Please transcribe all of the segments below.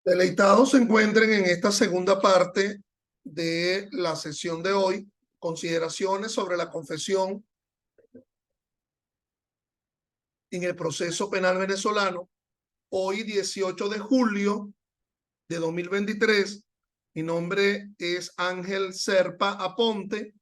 Deleitados se encuentren en esta segunda parte de la sesión de hoy, consideraciones sobre la confesión en el proceso penal venezolano. Hoy, 18 de julio de 2023, mi nombre es Ángel Serpa Aponte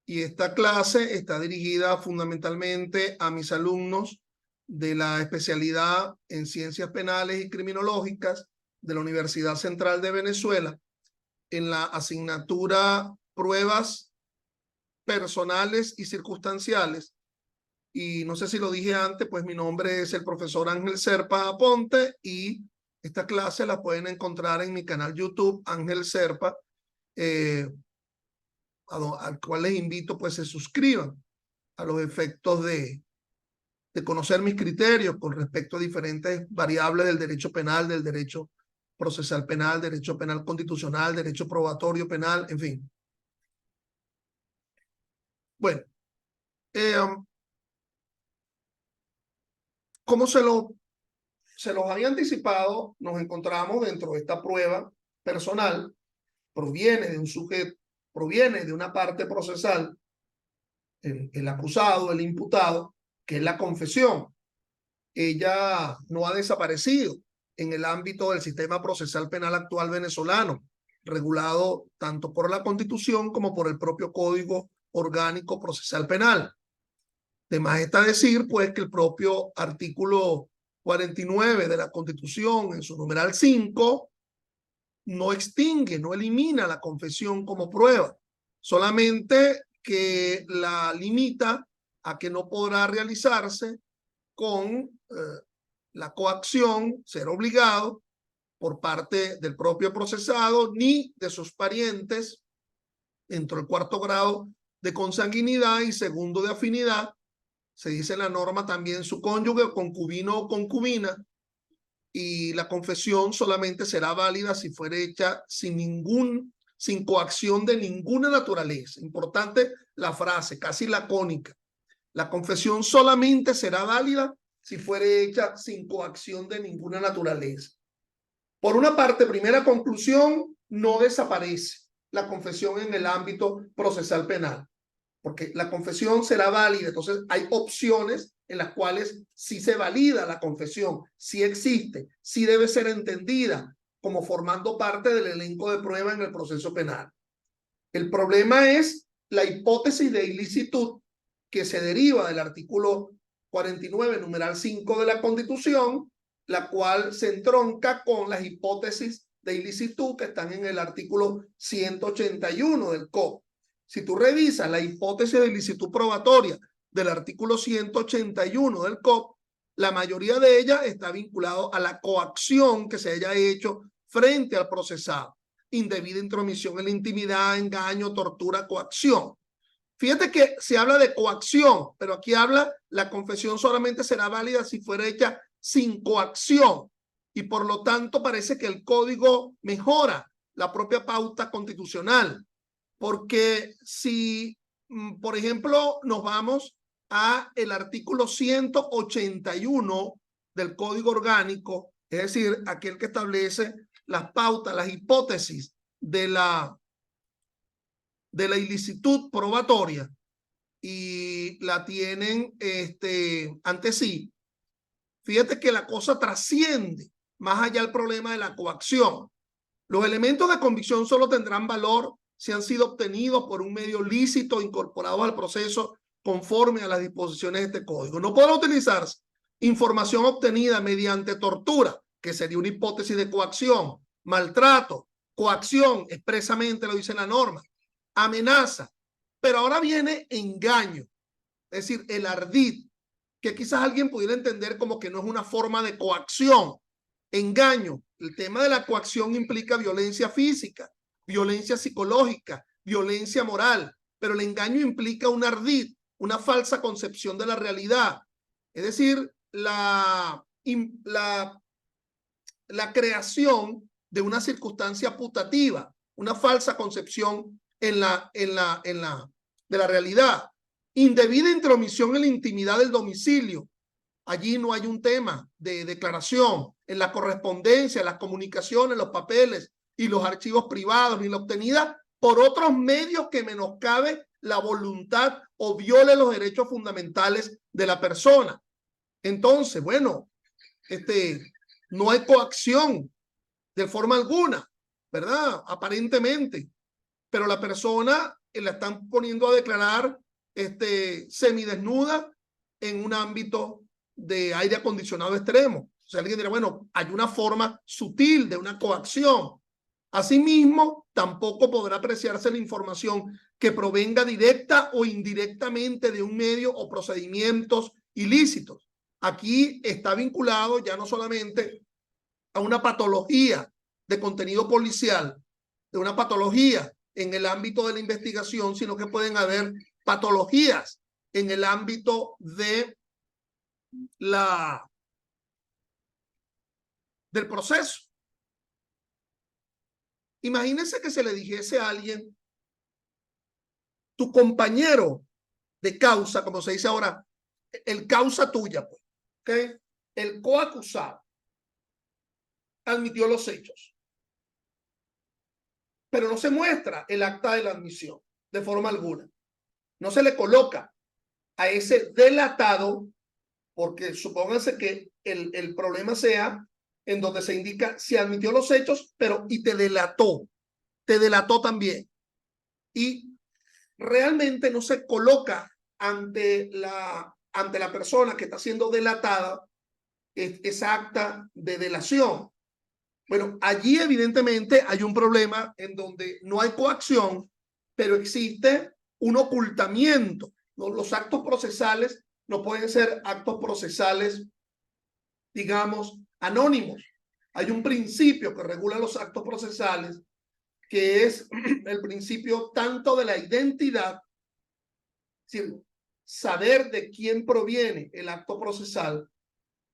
y esta clase está dirigida fundamentalmente a mis alumnos de la especialidad en Ciencias Penales y Criminológicas de la Universidad Central de Venezuela, en la asignatura Pruebas Personales y Circunstanciales. Y no sé si lo dije antes, pues mi nombre es el profesor Ángel Serpa Aponte y esta clase la pueden encontrar en mi canal YouTube, Ángel Serpa, al cual les invito pues se suscriban a los efectos de conocer mis criterios con respecto a diferentes variables del derecho penal, del derecho procesal penal, derecho penal constitucional, derecho probatorio penal, en fin. Bueno, como se los había anticipado, nos encontramos dentro de esta prueba personal, proviene de un sujeto, proviene de una parte procesal, el acusado, el imputado, que es la confesión. Ella no ha desaparecido en el ámbito del sistema procesal penal actual venezolano, regulado tanto por la Constitución como por el propio Código Orgánico Procesal Penal. De más está decir, pues, que el propio artículo 49 de la Constitución, en su numeral 5, no extingue, no elimina la confesión como prueba, solamente que la limita a que no podrá realizarse con la coacción, ser obligado por parte del propio procesado ni de sus parientes dentro del cuarto grado de consanguinidad y segundo de afinidad. Se dice en la norma también su cónyuge, concubino o concubina, y la confesión solamente será válida si fuere hecha sin coacción de ninguna naturaleza. Importante la frase, casi lacónica. La confesión solamente será válida si fuere hecha sin coacción de ninguna naturaleza. Por una parte, primera conclusión, no desaparece la confesión en el ámbito procesal penal, porque la confesión será válida. Entonces hay opciones en las cuales sí se valida la confesión, sí existe, sí debe ser entendida como formando parte del elenco de prueba en el proceso penal. El problema es la hipótesis de ilicitud que se deriva del artículo 49, numeral 5 de la Constitución, la cual se entronca con las hipótesis de ilicitud que están en el artículo 181 del COP. Si tú revisas la hipótesis de ilicitud probatoria del artículo 181 del COP, la mayoría de ellas está vinculado a la coacción que se haya hecho frente al procesado. Indebida intromisión en la intimidad, engaño, tortura, coacción. Fíjate que se habla de coacción, pero aquí habla la confesión solamente será válida si fuera hecha sin coacción, y por lo tanto parece que el código mejora la propia pauta constitucional, porque si, por ejemplo, nos vamos a el artículo 181 del Código Orgánico, es decir, aquel que establece las pautas, las hipótesis de la ilicitud probatoria, y la tienen ante sí. Fíjate que la cosa trasciende más allá del problema de la coacción. Los elementos de convicción solo tendrán valor si han sido obtenidos por un medio lícito incorporado al proceso conforme a las disposiciones de este código. No podrá utilizarse información obtenida mediante tortura, que sería una hipótesis de coacción, maltrato, coacción, expresamente lo dice la norma, amenaza, pero ahora viene engaño, es decir, el ardid, que quizás alguien pudiera entender como que no es una forma de coacción. Engaño, el tema de la coacción implica violencia física, violencia psicológica, violencia moral, pero el engaño implica un ardid, una falsa concepción de la realidad, es decir, la creación de una circunstancia putativa, una falsa concepción de la realidad. Indebida intromisión en la intimidad del domicilio. allí no hay un tema de declaración. En la correspondencia, las comunicaciones, los papeles y los archivos privados, ni la obtenida por otros medios que menoscabe la voluntad o viole los derechos fundamentales de la persona. Entonces, bueno, no hay coacción de forma alguna, ¿verdad? Aparentemente, pero la persona la están poniendo a declarar semidesnuda en un ámbito de aire acondicionado extremo. O sea, alguien dirá, bueno, hay una forma sutil de una coacción. Asimismo, tampoco podrá apreciarse la información que provenga directa o indirectamente de un medio o procedimientos ilícitos. Aquí está vinculado ya no solamente a una patología de contenido policial, de una patología en el ámbito de la investigación, sino que pueden haber patologías en el ámbito de del proceso. Imagínense que se le dijese a alguien, tu compañero de causa, como se dice ahora, el causa tuya, pues, ¿okay? El coacusado admitió los hechos, pero no se muestra el acta de la admisión de forma alguna. No se le coloca a ese delatado, porque supónganse que el problema sea en donde se indica si admitió los hechos, pero y te delató también. Y realmente no se coloca ante la persona que está siendo delatada esa acta de delación. Bueno, allí evidentemente hay un problema en donde no hay coacción, pero existe un ocultamiento. Los actos procesales no pueden ser actos procesales, digamos, anónimos. Hay un principio que regula los actos procesales, que es el principio tanto de la identidad, es decir, saber de quién proviene el acto procesal,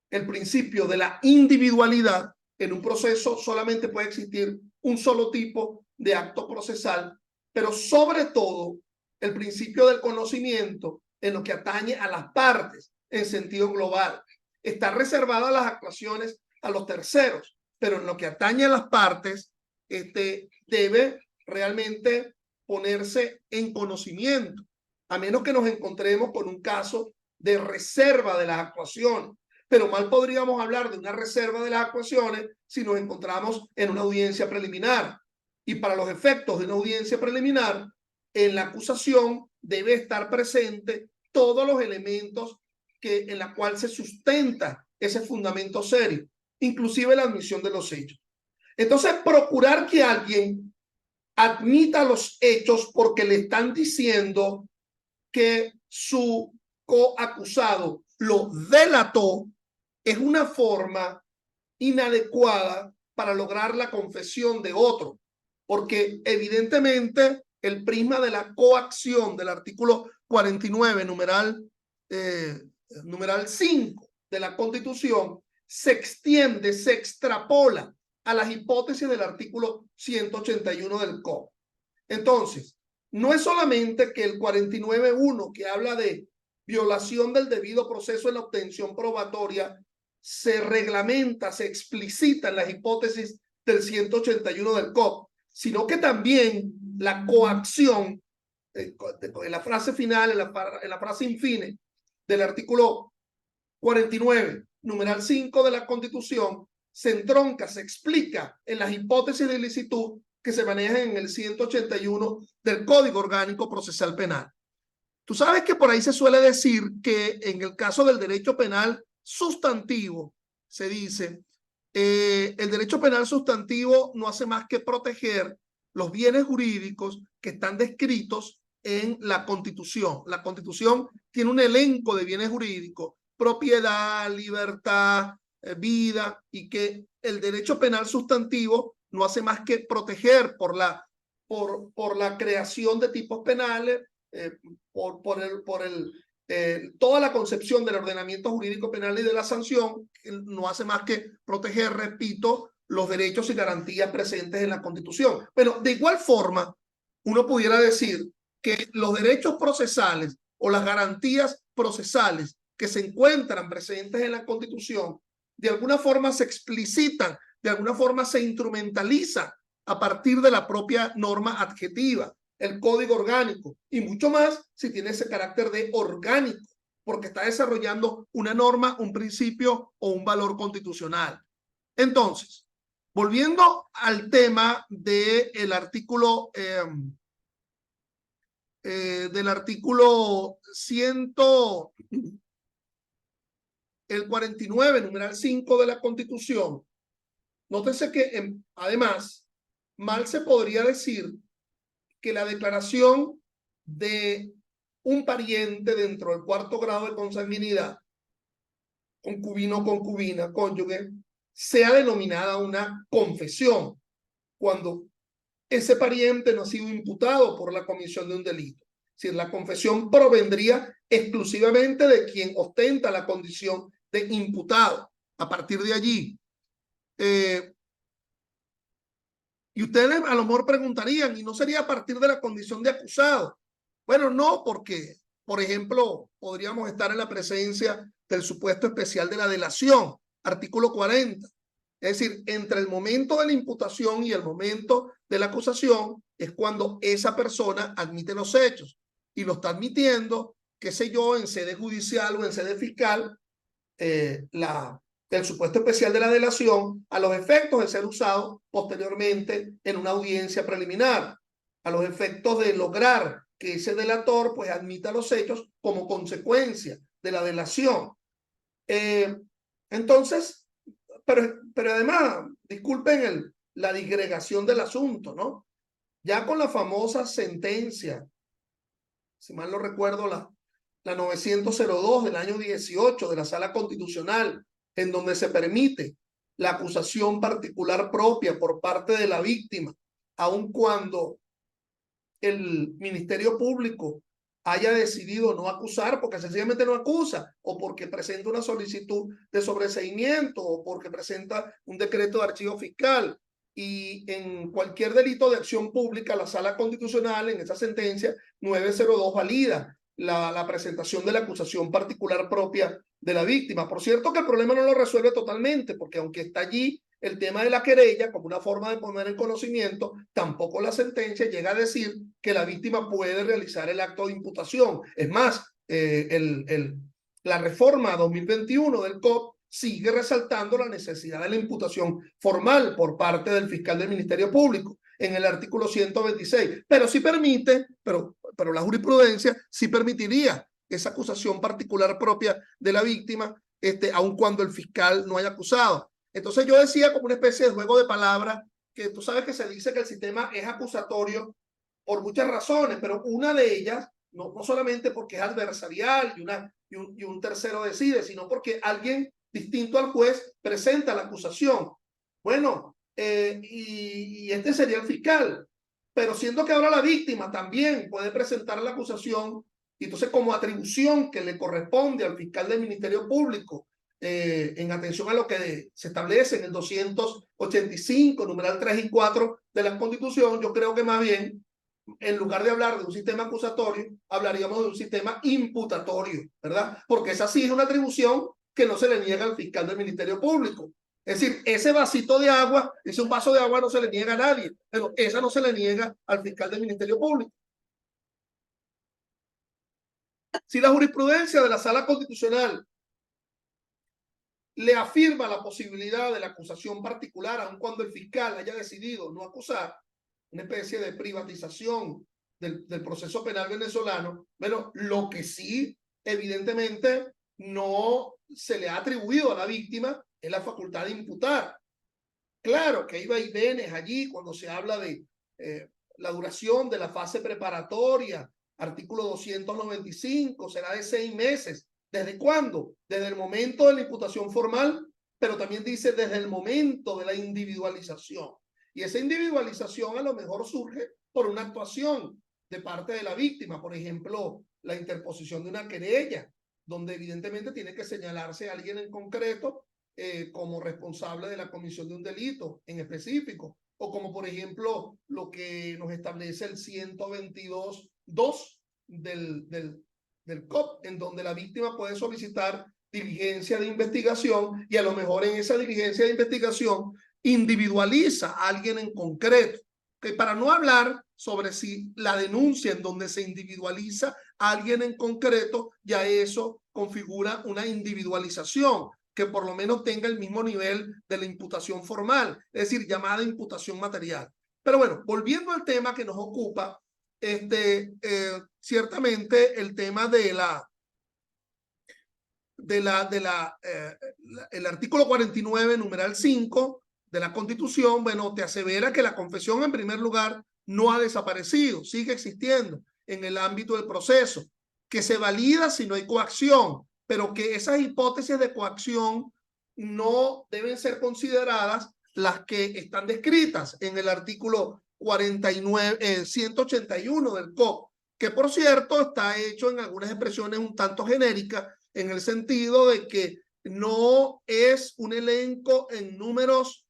el principio de la individualidad. En un proceso solamente puede existir un solo tipo de acto procesal, pero sobre todo el principio del conocimiento en lo que atañe a las partes en sentido global. Está reservada las actuaciones a los terceros, pero en lo que atañe a las partes, debe realmente ponerse en conocimiento, a menos que nos encontremos con un caso de reserva de las actuaciones. Pero mal podríamos hablar de una reserva de las actuaciones si nos encontramos en una audiencia preliminar. Y para los efectos de una audiencia preliminar, en la acusación debe estar presente todos los elementos en la cual se sustenta ese fundamento serio, inclusive la admisión de los hechos. Entonces, procurar que alguien admita los hechos porque le están diciendo que su coacusado lo delató es una forma inadecuada para lograr la confesión de otro, porque evidentemente el prisma de la coacción del artículo 49, numeral 5 de la Constitución, se extiende, se extrapola a las hipótesis del artículo 181 del COP. Entonces, no es solamente que el 49.1, que habla de violación del debido proceso en la obtención probatoria, se reglamenta, se explicita en las hipótesis del 181 del COP, sino que también la coacción, en la frase final, en la frase infine del artículo 49, numeral 5 de la Constitución, se entronca, se explica en las hipótesis de ilicitud que se manejan en el 181 del Código Orgánico Procesal Penal. Tú sabes que por ahí se suele decir que en el caso del derecho penal sustantivo, se dice, el derecho penal sustantivo no hace más que proteger los bienes jurídicos que están descritos en la Constitución. La Constitución tiene un elenco de bienes jurídicos, propiedad, libertad, vida, y que el derecho penal sustantivo no hace más que proteger por la creación de tipos penales, toda la concepción del ordenamiento jurídico penal y de la sanción, no hace más que proteger, repito, los derechos y garantías presentes en la Constitución. Bueno, de igual forma, uno pudiera decir que los derechos procesales o las garantías procesales que se encuentran presentes en la Constitución, de alguna forma se explicitan, de alguna forma se instrumentalizan a partir de la propia norma adjetiva, el código orgánico, y mucho más si tiene ese carácter de orgánico, porque está desarrollando una norma, un principio o un valor constitucional. Entonces, volviendo al tema del artículo del artículo 49, numeral 5 de la Constitución, nótese que además mal se podría decir que la declaración de un pariente dentro del cuarto grado de consanguinidad, concubino, concubina, cónyuge, sea denominada una confesión cuando ese pariente no ha sido imputado por la comisión de un delito. Es decir, la confesión provendría exclusivamente de quien ostenta la condición de imputado. A partir de allí, y ustedes a lo mejor preguntarían, ¿y no sería a partir de la condición de acusado? Bueno, no, porque, por ejemplo, podríamos estar en la presencia del supuesto especial de la delación, artículo 40. Es decir, entre el momento de la imputación y el momento de la acusación es cuando esa persona admite los hechos y lo está admitiendo, qué sé yo, en sede judicial o en sede fiscal, el supuesto especial de la delación a los efectos de ser usado posteriormente en una audiencia preliminar, a los efectos de lograr que ese delator pues admita los hechos como consecuencia de la delación. Entonces, pero además, disculpen la disgregación del asunto, ¿no? Ya con la famosa sentencia, si mal no recuerdo, la 902 del año 18 de la Sala Constitucional, en donde se permite la acusación particular propia por parte de la víctima, aun cuando el Ministerio Público haya decidido no acusar porque sencillamente no acusa, o porque presenta una solicitud de sobreseimiento, o porque presenta un decreto de archivo fiscal. Y en cualquier delito de acción pública, la Sala Constitucional en esa sentencia 902 valida la presentación de la acusación particular propia de la víctima. Por cierto que el problema no lo resuelve totalmente, porque aunque está allí el tema de la querella como una forma de poner en conocimiento, tampoco la sentencia llega a decir que la víctima puede realizar el acto de imputación. Es más, la reforma 2021 del COP sigue resaltando la necesidad de la imputación formal por parte del fiscal del Ministerio Público en el artículo 126, pero sí permite, pero la jurisprudencia sí permitiría esa acusación particular propia de la víctima, aun cuando el fiscal no haya acusado. Entonces yo decía como una especie de juego de palabras, que tú sabes que se dice que el sistema es acusatorio por muchas razones, pero una de ellas, no solamente porque es adversarial y un tercero decide, sino porque alguien distinto al juez presenta la acusación. Bueno, y este sería el fiscal, pero siendo que ahora la víctima también puede presentar la acusación, y entonces como atribución que le corresponde al fiscal del Ministerio Público, en atención a lo que se establece en el 285, numeral 3 y 4 de la Constitución, yo creo que más bien, en lugar de hablar de un sistema acusatorio, hablaríamos de un sistema imputatorio, ¿verdad? Porque esa sí es una atribución que no se le niega al fiscal del Ministerio Público. Es decir, ese vasito de agua, ese un vaso de agua no se le niega a nadie, pero esa no se le niega al fiscal del Ministerio Público. Si la jurisprudencia de la Sala Constitucional le afirma la posibilidad de la acusación particular, aun cuando el fiscal haya decidido no acusar, una especie de privatización del proceso penal venezolano, bueno, lo que sí, evidentemente, no se le ha atribuido a la víctima es la facultad de imputar. Claro que hay vaivenes allí cuando se habla de la duración de la fase preparatoria, artículo 295, será de 6 meses. ¿Desde cuándo? Desde el momento de la imputación formal, pero también dice desde el momento de la individualización. Y esa individualización a lo mejor surge por una actuación de parte de la víctima, por ejemplo, la interposición de una querella, donde evidentemente tiene que señalarse a alguien en concreto como responsable de la comisión de un delito en específico, o como por ejemplo lo que nos establece el 122.2 del del COP, en donde la víctima puede solicitar diligencia de investigación y a lo mejor en esa diligencia de investigación individualiza a alguien en concreto. Que para no hablar sobre si la denuncia en donde se individualiza a alguien en concreto, ya eso configura una individualización que por lo menos tenga el mismo nivel de la imputación formal, es decir, llamada imputación material. Pero bueno, volviendo al tema que nos ocupa, ciertamente el tema el artículo 49, numeral 5 de la Constitución, bueno, te asevera que la confesión en primer lugar no ha desaparecido, sigue existiendo en el ámbito del proceso, que se valida si no hay coacción, pero que esas hipótesis de coacción no deben ser consideradas las que están descritas en el artículo 49, 181 del COP, que por cierto está hecho en algunas expresiones un tanto genéricas, en el sentido de que no es un elenco en números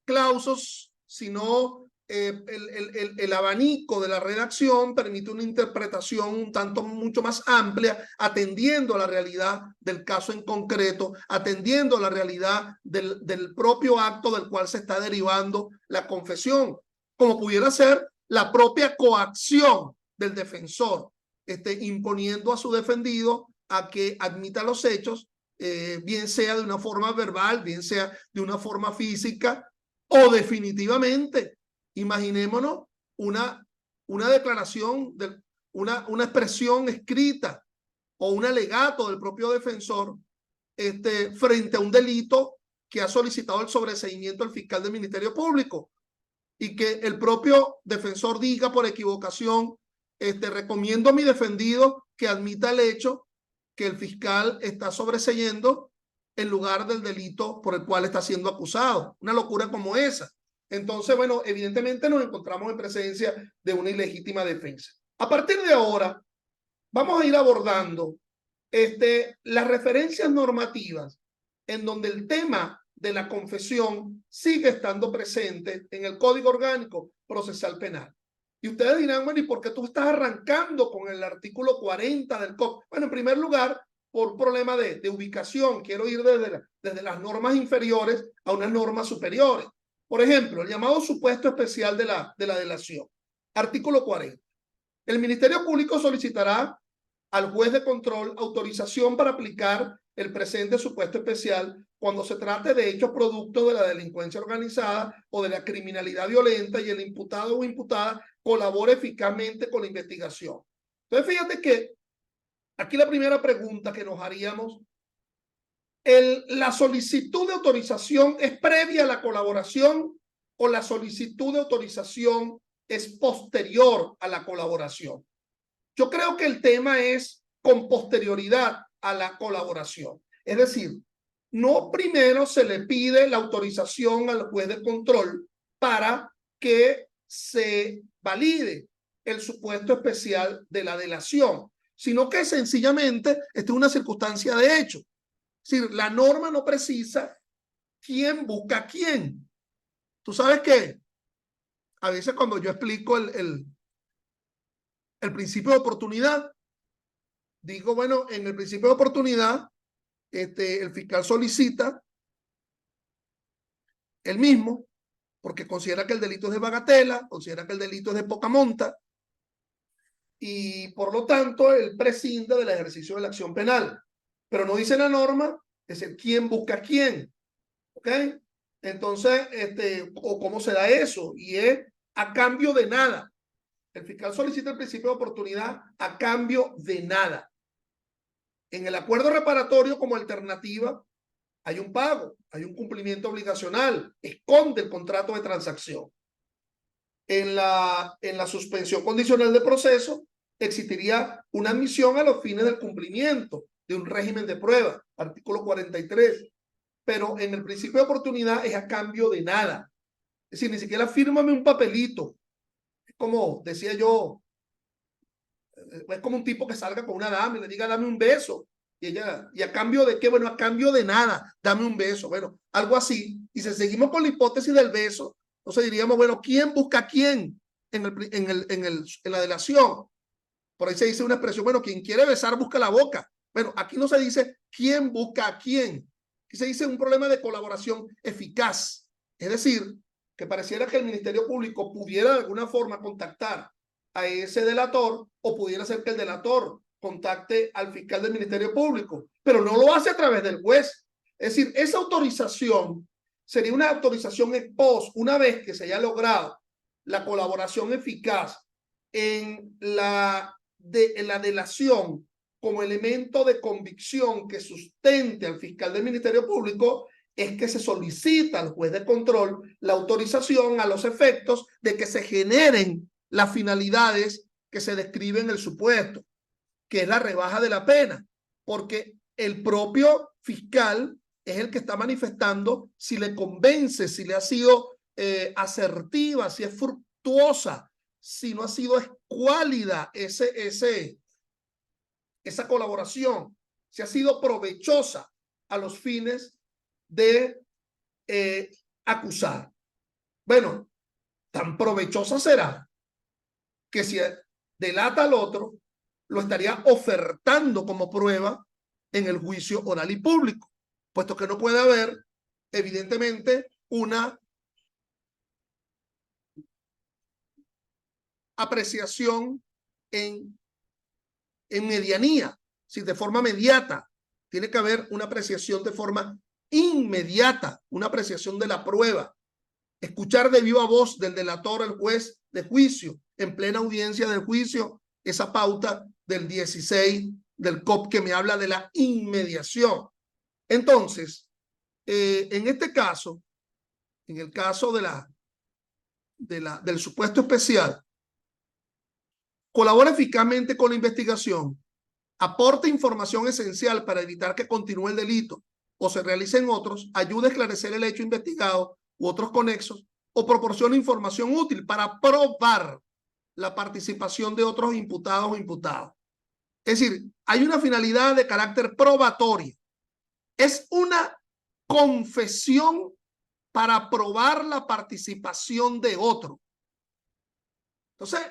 clausos, sino el abanico de la redacción permite una interpretación un tanto mucho más amplia, atendiendo a la realidad del caso en concreto, atendiendo a la realidad del propio acto del cual se está derivando la confesión, como pudiera ser la propia coacción del defensor, imponiendo a su defendido a que admita los hechos, bien sea de una forma verbal, bien sea de una forma física, o definitivamente, imaginémonos una declaración, una expresión escrita o un alegato del propio defensor frente a un delito que ha solicitado el sobreseimiento al fiscal del Ministerio Público y que el propio defensor diga por equivocación, recomiendo a mi defendido que admita el hecho que el fiscal está sobreseyendo en lugar del delito por el cual está siendo acusado. Una locura como esa. Entonces, bueno, evidentemente nos encontramos en presencia de una ilegítima defensa. A partir de ahora, vamos a ir abordando las referencias normativas en donde el tema de la confesión sigue estando presente en el Código Orgánico Procesal Penal. Y ustedes dirán, bueno, ¿y por qué tú estás arrancando con el artículo 40 del COP? Bueno, en primer lugar, por un problema de ubicación. Quiero ir desde las normas inferiores a unas normas superiores. Por ejemplo, el llamado supuesto especial de la delación. Artículo 40. El Ministerio Público solicitará al juez de control autorización para aplicar el presente supuesto especial cuando se trate de hechos producto de la delincuencia organizada o de la criminalidad violenta y el imputado o imputada colabore eficazmente con la investigación. Entonces, fíjate que aquí la primera pregunta que nos haríamos, ¿la solicitud de autorización es previa a la colaboración o la solicitud de autorización es posterior a la colaboración? Yo creo que el tema es con posterioridad a la colaboración. Es decir, no primero se le pide la autorización al juez de control para que se valide el supuesto especial de la delación, sino que sencillamente esta es una circunstancia de hecho. Es decir, la norma no precisa quién busca a quién. ¿Tú sabes qué? A veces cuando yo explico el principio de oportunidad, digo, bueno, en el principio de oportunidad, el fiscal solicita el mismo porque considera que el delito es de bagatela, considera que el delito es de poca monta y por lo tanto él prescinde del ejercicio de la acción penal. Pero no dice la norma, es el quién busca a quién. ¿Ok? Entonces, o cómo se da eso, y es a cambio de nada. El fiscal solicita el principio de oportunidad a cambio de nada. En el acuerdo reparatorio como alternativa hay un pago, hay un cumplimiento obligacional, esconde el contrato de transacción. En la suspensión condicional de proceso existiría una admisión a los fines del cumplimiento de un régimen de prueba, artículo 43. Pero en el principio de oportunidad es a cambio de nada. Es decir, ni siquiera fírmame un papelito. Es como, decía yo, es como un tipo que salga con una dama y le diga, dame un beso. Y ella, ¿y a cambio de qué? Bueno, a cambio de nada, dame un beso. Bueno, algo así. Y si seguimos con la hipótesis del beso, entonces diríamos, bueno, ¿quién busca a quién en la delación? Por ahí se dice una expresión, bueno, quien quiere besar busca la boca. Bueno, aquí no se dice quién busca a quién. Aquí se dice un problema de colaboración eficaz. Es decir, que pareciera que el Ministerio Público pudiera de alguna forma contactar a ese delator, o pudiera ser que el delator contacte al fiscal del Ministerio Público, pero no lo hace a través del juez. Es decir, esa autorización sería una autorización ex post, una vez que se haya logrado la colaboración eficaz en la delación como elemento de convicción que sustente al fiscal del Ministerio Público, es que se solicita al juez de control la autorización a los efectos de que se generen las finalidades que se describen en el supuesto, que es la rebaja de la pena, porque el propio fiscal es el que está manifestando si le convence, si le ha sido asertiva, si es fructuosa, si no ha sido escuálida esa colaboración, si ha sido provechosa a los fines de acusar. Bueno, tan provechosa será que si delata al otro, lo estaría ofertando como prueba en el juicio oral y público, puesto que no puede haber, evidentemente, una apreciación en medianía, si de forma mediata. Tiene que haber una apreciación de forma inmediata, una apreciación de la prueba. Escuchar de viva voz del delator al juez de juicio, en plena audiencia del juicio, esa pauta del 16 del COP que me habla de la inmediación. Entonces, en este caso, en el caso del supuesto especial, colabora eficazmente con la investigación, aporta información esencial para evitar que continúe el delito o se realicen otros, ayuda a esclarecer el hecho investigado u otros conexos, o proporciona información útil para probar la participación de otros imputados o imputados. Es decir, hay una finalidad de carácter probatorio. Es una confesión para probar la participación de otro. Entonces,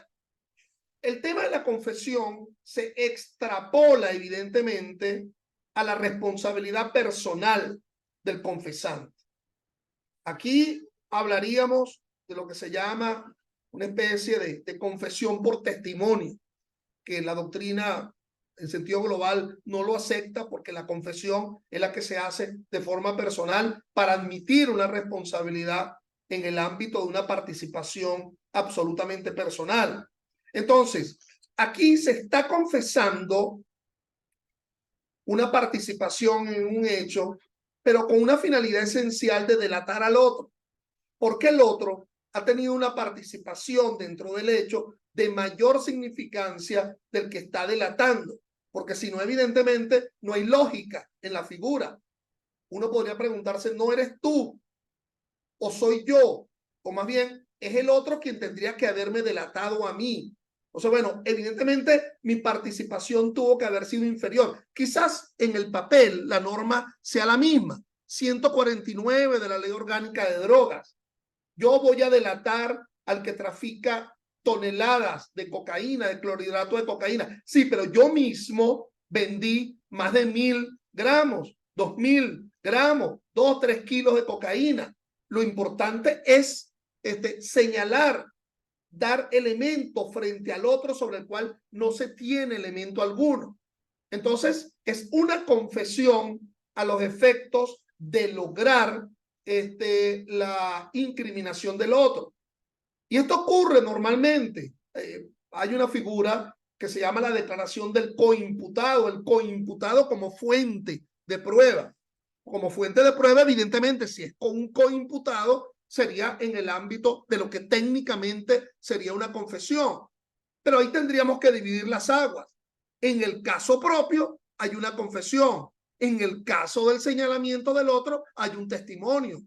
el tema de la confesión se extrapola evidentemente a la responsabilidad personal del confesante. Aquí hablaríamos de lo que se llama una especie de confesión por testimonio, que la doctrina en sentido global no lo acepta, porque la confesión es la que se hace de forma personal para admitir una responsabilidad en el ámbito de una participación absolutamente personal. Entonces, aquí se está confesando una participación en un hecho, pero con una finalidad esencial de delatar al otro, porque el otro ha tenido una participación dentro del hecho de mayor significancia del que está delatando, porque si no, evidentemente, no hay lógica en la figura. Uno podría preguntarse, ¿no eres tú o soy yo? O más bien, es el otro quien tendría que haberme delatado a mí. O sea, bueno, evidentemente mi participación tuvo que haber sido inferior. Quizás en el papel la norma sea la misma, 149 de la Ley Orgánica de Drogas. Yo voy a delatar al que trafica toneladas de cocaína, de clorhidrato de cocaína. Sí, pero yo mismo vendí más de 1000 gramos, 2000 gramos, 2 o 3 kilos de cocaína. Lo importante es señalar, dar elemento frente al otro sobre el cual no se tiene elemento alguno. Entonces, es una confesión a los efectos de lograr la incriminación del otro. Y esto ocurre normalmente. Hay una figura que se llama la declaración del coimputado, el coimputado como fuente de prueba. Como fuente de prueba, evidentemente, si es con un coimputado, sería en el ámbito de lo que técnicamente sería una confesión. Pero ahí tendríamos que dividir las aguas. En el caso propio hay una confesión. En el caso del señalamiento del otro hay un testimonio.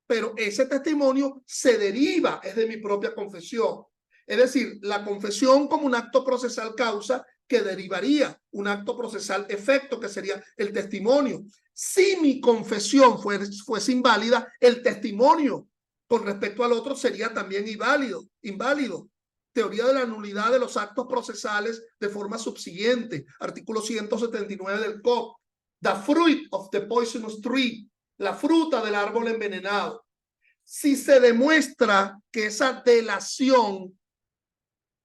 Pero ese testimonio se deriva, es de mi propia confesión. Es decir, la confesión como un acto procesal causa que derivaría un acto procesal efecto, que sería el testimonio. Si mi confesión fuese inválida, el testimonio con respecto al otro sería también inválido. teoría de la nulidad de los actos procesales de forma subsiguiente, artículo 179 del COP. The fruit of the poisonous tree, la fruta del árbol envenenado. Si se demuestra que esa delación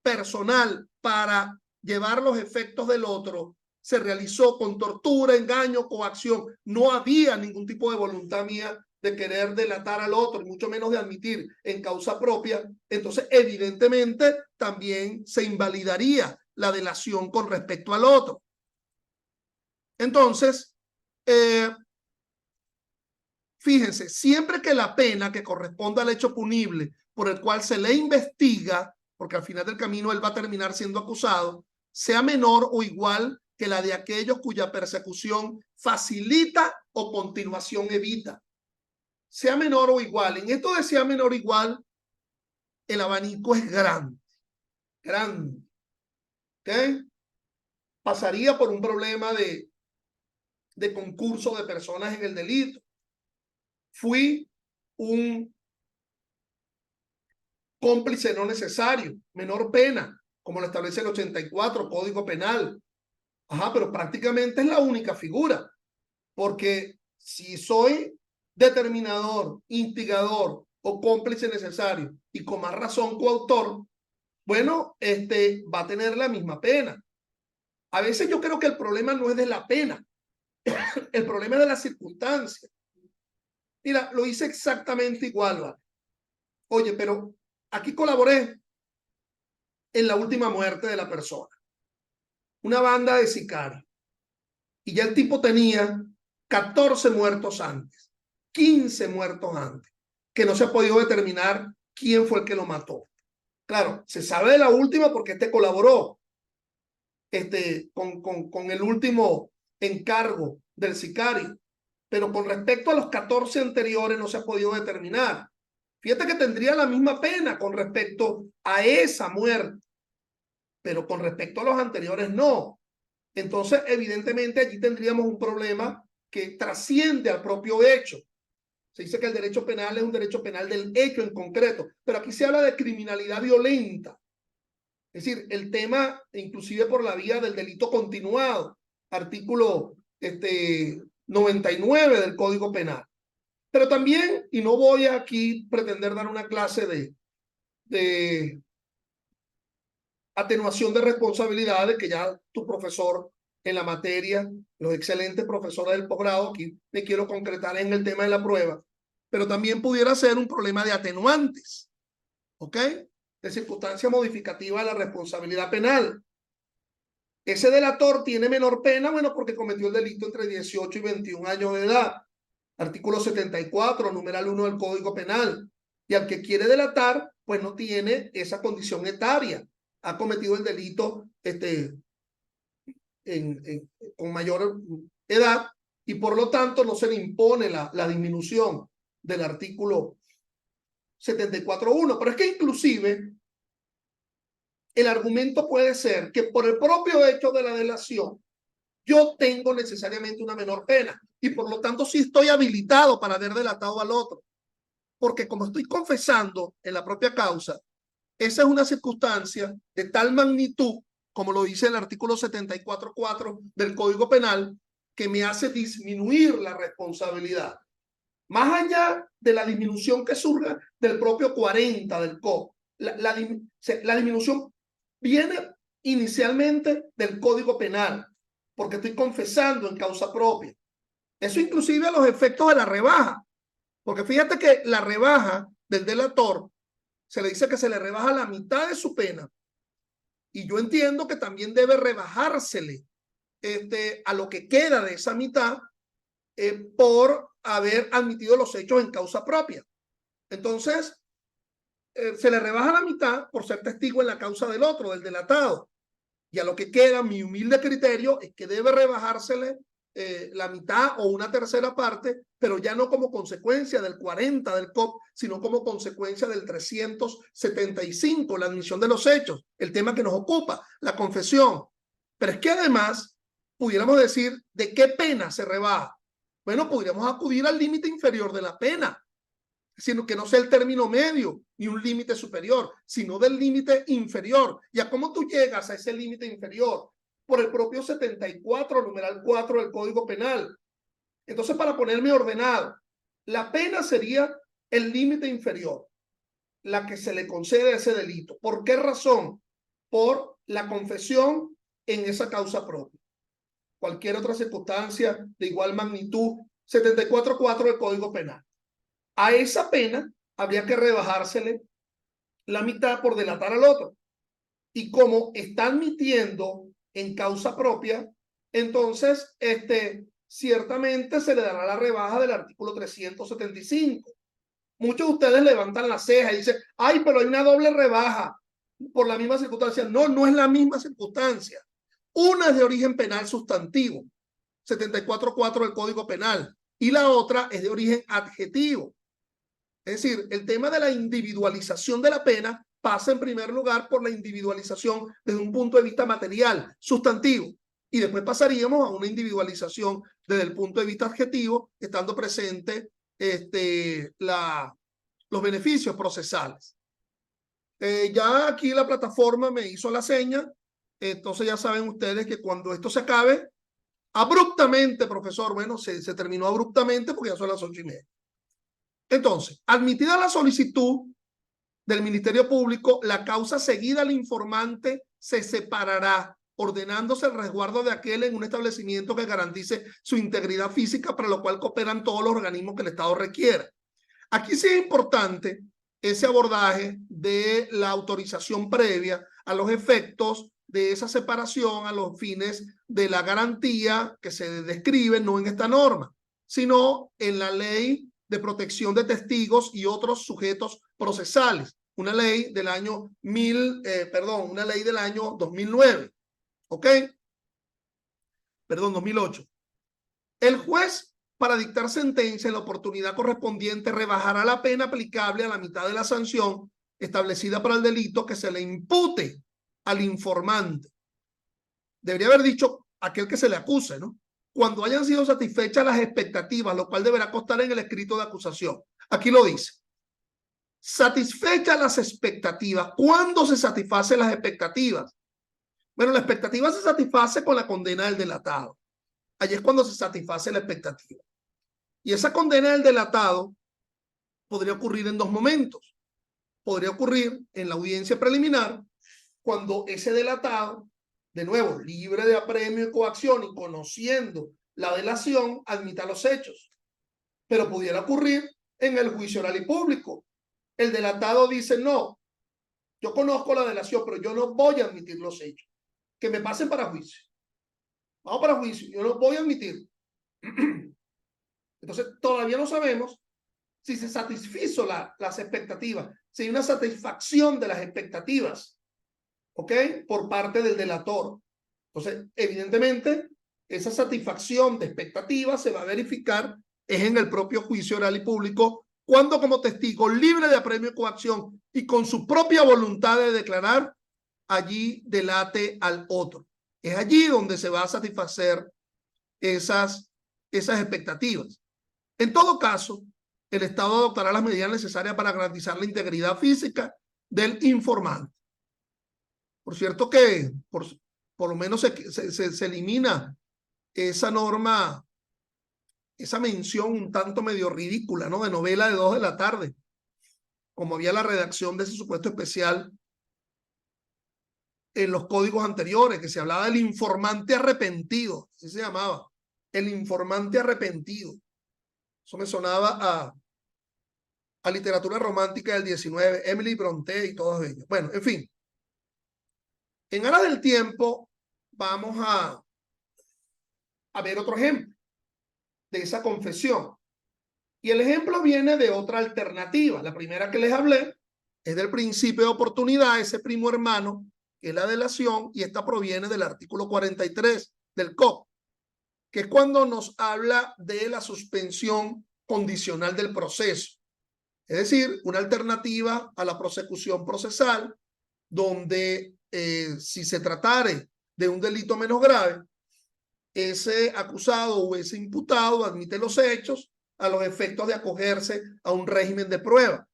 personal para llevar los efectos del otro se realizó con tortura, engaño, coacción, no había ningún tipo de voluntad mía de querer delatar al otro, y mucho menos de admitir en causa propia, entonces evidentemente también se invalidaría la delación con respecto al otro. Entonces, fíjense, siempre que la pena que corresponda al hecho punible por el cual se le investiga, porque al final del camino él va a terminar siendo acusado, sea menor o igual que la de aquellos cuya persecución facilita o continuación evita. Sea menor o igual. En esto de sea menor o igual, el abanico es grande. Grande. ¿Ok? Pasaría por un problema de concurso de personas en el delito. Fui un cómplice no necesario, menor pena, como lo establece el 84, Código Penal. Ajá, pero prácticamente es la única figura, porque si soy determinador, instigador o cómplice necesario y con más razón coautor, bueno, va a tener la misma pena. A veces yo creo que el problema no es de la pena, el problema es de la circunstancia. Mira, lo hice exactamente igual, ¿vale? Oye, pero aquí colaboré en la última muerte de la persona. Una banda de sicarios. Y ya el tipo tenía 14 muertos antes, 15 muertos antes, que no se ha podido determinar quién fue el que lo mató. Claro, se sabe de la última porque colaboró con el último encargo del sicario, pero con respecto a los 14 anteriores no se ha podido determinar. Fíjate que tendría la misma pena con respecto a esa muerte, pero con respecto a los anteriores no. Entonces, evidentemente, allí tendríamos un problema que trasciende al propio hecho. Se dice que el derecho penal es un derecho penal del hecho en concreto, pero aquí se habla de criminalidad violenta. Es decir, el tema, inclusive por la vía del delito continuado, artículo 99 del Código Penal. Pero también, y no voy aquí a pretender dar una clase de atenuación de responsabilidades, que ya tu profesor en la materia, los excelentes profesores del posgrado, aquí me quiero concretar en el tema de la prueba, pero también pudiera ser un problema de atenuantes, ¿ok? De circunstancia modificativa de la responsabilidad penal. Ese delator tiene menor pena, bueno, porque cometió el delito entre 18 y 21 años de edad. Artículo 74, numeral 1 del Código Penal. Y al que quiere delatar, pues no tiene esa condición etaria. Ha cometido el delito con mayor edad y por lo tanto no se le impone la disminución del artículo 74.1. Pero es que inclusive el argumento puede ser que por el propio hecho de la delación yo tengo necesariamente una menor pena y por lo tanto sí estoy habilitado para haber delatado al otro. Porque como estoy confesando en la propia causa, esa es una circunstancia de tal magnitud, como lo dice el artículo 74.4 del Código Penal, que me hace disminuir la responsabilidad. Más allá de la disminución que surja del propio 40 del COP, la disminución viene inicialmente del Código Penal, porque estoy confesando en causa propia. Eso inclusive a los efectos de la rebaja, porque fíjate que la rebaja del delator se le dice que se le rebaja la mitad de su pena. Y yo entiendo que también debe rebajársele a lo que queda de esa mitad por haber admitido los hechos en causa propia. Entonces, se le rebaja la mitad por ser testigo en la causa del otro, del delatado. Y a lo que queda, mi humilde criterio es que debe rebajársele la mitad o una tercera parte, pero ya no como consecuencia del 40 del COP, sino como consecuencia del 375, la admisión de los hechos, el tema que nos ocupa, la confesión. Pero es que además, pudiéramos decir, ¿de qué pena se rebaja? Bueno, podríamos acudir al límite inferior de la pena. sino que no sea el término medio ni un límite superior, sino del límite inferior. ¿Y a cómo tú llegas a ese límite inferior? Por el propio 74, numeral 4 del Código Penal. Entonces, para ponerme ordenado, la pena sería el límite inferior, la que se le concede a ese delito. ¿Por qué razón? Por la confesión en esa causa propia. Cualquier otra circunstancia de igual magnitud, 74.4 del Código Penal. A esa pena habría que rebajársele la mitad por delatar al otro. Y como está admitiendo en causa propia, entonces ciertamente se le dará la rebaja del artículo 375. Muchos de ustedes levantan la ceja y dicen, ay, pero hay una doble rebaja por la misma circunstancia. No, no es la misma circunstancia. Una es de origen penal sustantivo, 74.4 del Código Penal, y la otra es de origen adjetivo. Es decir, el tema de la individualización de la pena pasa en primer lugar por la individualización desde un punto de vista material, sustantivo, y después pasaríamos a una individualización desde el punto de vista adjetivo, estando presente los beneficios procesales. Ya aquí la plataforma me hizo la seña, entonces ya saben ustedes que cuando esto se acabe, abruptamente, profesor, bueno, se terminó abruptamente porque ya son las 8:30. Entonces, admitida la solicitud del Ministerio Público, la causa seguida al informante se separará, ordenándose el resguardo de aquel en un establecimiento que garantice su integridad física, para lo cual cooperan todos los organismos que el Estado requiera. Aquí sí es importante ese abordaje de la autorización previa a los efectos de esa separación a los fines de la garantía que se describe no en esta norma, sino en la Ley de Protección de Testigos y otros sujetos procesales, una ley del año una ley del año 2009, ¿ok? Perdón, 2008. El juez, para dictar sentencia en la oportunidad correspondiente, rebajará la pena aplicable a la mitad de la sanción establecida para el delito que se le impute al informante. Debería haber dicho aquel que se le acuse, ¿no? Cuando hayan sido satisfechas las expectativas, lo cual deberá constar en el escrito de acusación. Aquí lo dice. Satisfechas las expectativas. ¿Cuándo se satisfacen las expectativas? Bueno, la expectativa se satisface con la condena del delatado. Allí es cuando se satisface la expectativa. Y esa condena del delatado podría ocurrir en dos momentos. Podría ocurrir en la audiencia preliminar, cuando ese delatado, de nuevo, libre de apremio y coacción y conociendo la delación, admita los hechos. Pero pudiera ocurrir en el juicio oral y público. El delatado dice, no, yo conozco la delación, pero yo no voy a admitir los hechos. Que me pasen para juicio. Vamos para juicio, yo no voy a admitir. Entonces, todavía no sabemos si se satisfizo las expectativas, si hay una satisfacción de las expectativas, ¿ok? Por parte del delator. Entonces, evidentemente, esa satisfacción de expectativas se va a verificar es en el propio juicio oral y público, cuando como testigo libre de apremio y coacción y con su propia voluntad de declarar, allí delate al otro. Es allí donde se va a satisfacer esas expectativas. En todo caso, el Estado adoptará las medidas necesarias para garantizar la integridad física del informante. Por cierto que por lo menos se elimina esa norma, esa mención un tanto medio ridícula, ¿no? De novela de 2 de la tarde, como había la redacción de ese supuesto especial en los códigos anteriores, que se hablaba del informante arrepentido, así se llamaba, el informante arrepentido. Eso me sonaba a literatura romántica del 19, Emily Brontë y todos ellos. Bueno, en fin. En aras del tiempo, vamos a ver otro ejemplo de esa confesión. Y el ejemplo viene de otra alternativa. La primera que les hablé es del principio de oportunidad, ese primo hermano, que es la delación, y esta proviene del artículo 43 del COP, que es cuando nos habla de la suspensión condicional del proceso. Es decir, una alternativa a la prosecución procesal, donde si se tratare de un delito menos grave, ese acusado o ese imputado admite los hechos a los efectos de acogerse a un régimen de prueba.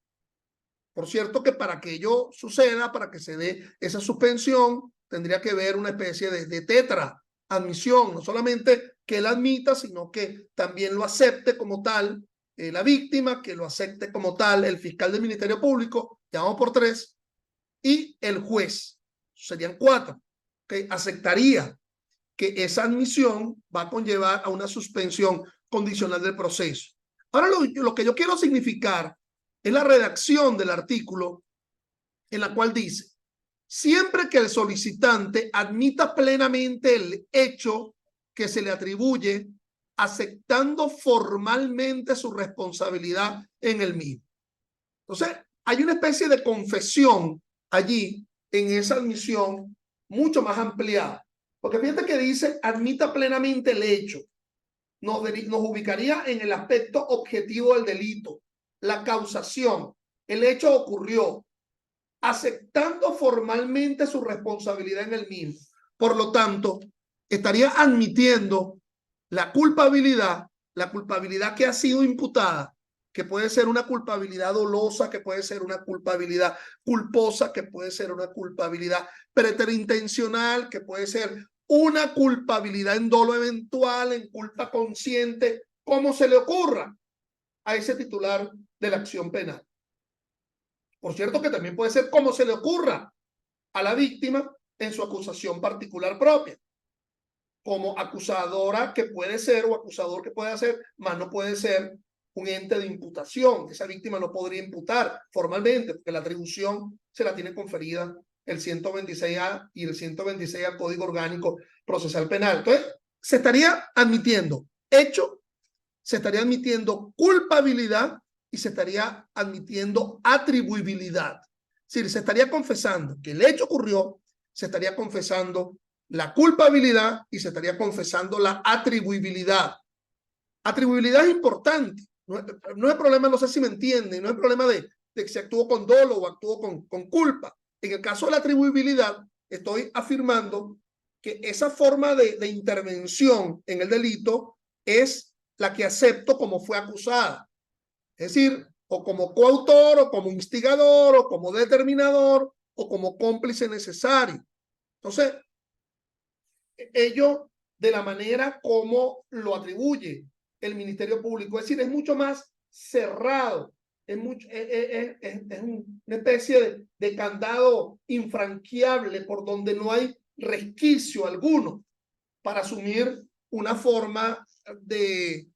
Por cierto que para que ello suceda, para que se dé esa suspensión, tendría que haber una especie de tetra admisión, no solamente que él admita, sino que también lo acepte como tal la víctima, que lo acepte como tal el fiscal del Ministerio Público, ya vamos por 3, y el juez, serían 4, que aceptaría que esa admisión va a conllevar a una suspensión condicional del proceso. Ahora lo que yo quiero significar es la redacción del artículo en la cual dice: siempre que el solicitante admita plenamente el hecho que se le atribuye, aceptando formalmente su responsabilidad en el mismo. Entonces, hay una especie de confesión allí en esa admisión mucho más ampliada. Porque fíjate que dice, admita plenamente el hecho. Nos ubicaría en el aspecto objetivo del delito, la causación. El hecho ocurrió, aceptando formalmente su responsabilidad en el mismo. Por lo tanto, estaría admitiendo la culpabilidad que ha sido imputada, que puede ser una culpabilidad dolosa, que puede ser una culpabilidad culposa, que puede ser una culpabilidad preterintencional, que puede ser una culpabilidad en dolo eventual, en culpa consciente, como se le ocurra a ese titular de la acción penal. Por cierto que también puede ser como se le ocurra a la víctima en su acusación particular propia, como acusadora que puede ser o acusador que puede ser, más no puede ser un ente de imputación. Esa víctima no podría imputar formalmente porque la atribución se la tiene conferida el 126A y el 126 al Código Orgánico Procesal Penal. Entonces, se estaría admitiendo hecho, se estaría admitiendo culpabilidad y se estaría admitiendo atribuibilidad. Es decir, se estaría confesando que el hecho ocurrió, se estaría confesando la culpabilidad y se estaría confesando la atribuibilidad. Atribuibilidad es importante. No es problema, no sé si me entienden, no es problema de que se actuó con dolo o actuó con culpa. En el caso de la atribuibilidad, estoy afirmando que esa forma de intervención en el delito es la que acepto como fue acusada. Es decir, o como coautor, o como instigador, o como determinador, o como cómplice necesario. Entonces, ello de la manera como lo atribuye el Ministerio Público, es decir, es mucho más cerrado, es una especie de candado infranqueable por donde no hay resquicio alguno para asumir una forma de